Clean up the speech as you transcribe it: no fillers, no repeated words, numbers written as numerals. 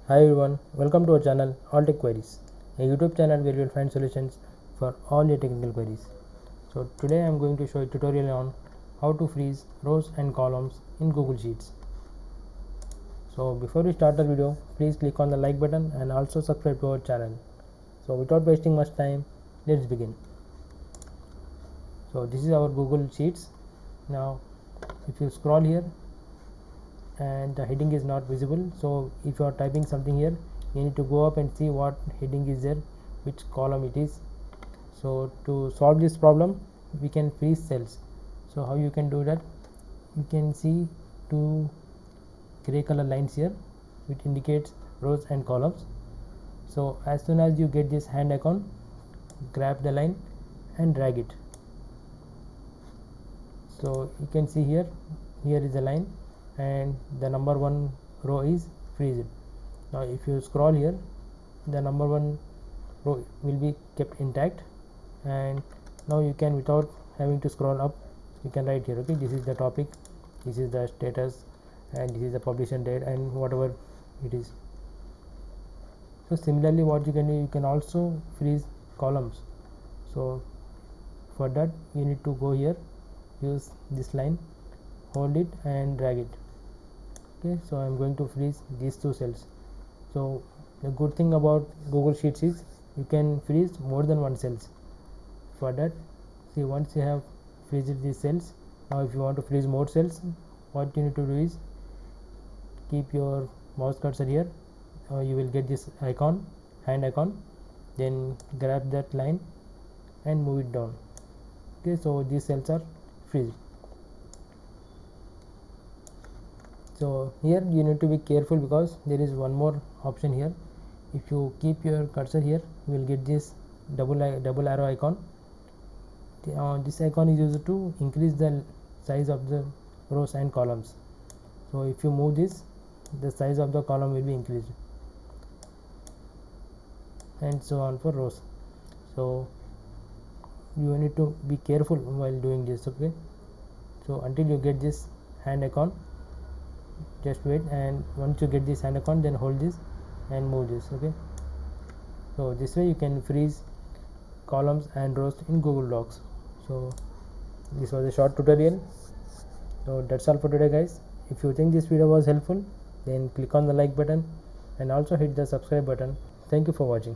Hi everyone, welcome to our channel alltechqueries, a YouTube channel where you will find solutions for all your technical queries. So today I am going to show a tutorial on how to freeze rows and columns in Google Sheets. So before we start the video, please click on the like button and also subscribe to our channel. So without wasting much time, let's begin. So this is our Google Sheets. Now if you scroll here and the heading is not visible, so if you are typing something here, you need to go up and see what heading is there, which column it is. So to solve this problem, we can freeze cells. So how you can do that? You can see two gray color lines here which indicates rows and columns. So as soon as you get this hand icon, grab the line and drag it. So you can see here is a line and the number one row is freezed. Now if you scroll here, the number one row will be kept intact, and now you can, without having to scroll up, you can write here, okay, this is the topic, this is the status, and this is the publication date, and whatever it is. So similarly what you can do, you can also freeze columns. So for that you need to go here, use this line, hold it and drag it. Okay, so I am going to freeze these two cells. So the good thing about Google Sheets is you can freeze more than one cells. For that, see, once you have freezed these cells, now if you want to freeze more cells, what you need to do is keep your mouse cursor here, you will get this icon, hand icon, then grab that line and move it down. Okay, so these cells are freezed. So here you need to be careful because there is one more option here. If you keep your cursor here, you will get this double arrow icon. This icon is used to increase the size of the rows and columns. So if you move this, the size of the column will be increased, and so on for rows. So you need to be careful while doing this. Okay, so until you get this hand icon, just wait, and once you get this hand icon, then hold this and move this. Okay, so this way you can freeze columns and rows in Google Docs. So this was a short tutorial. So that's all for today, guys. If you think this video was helpful, then click on the like button and also hit the subscribe button. Thank you for watching.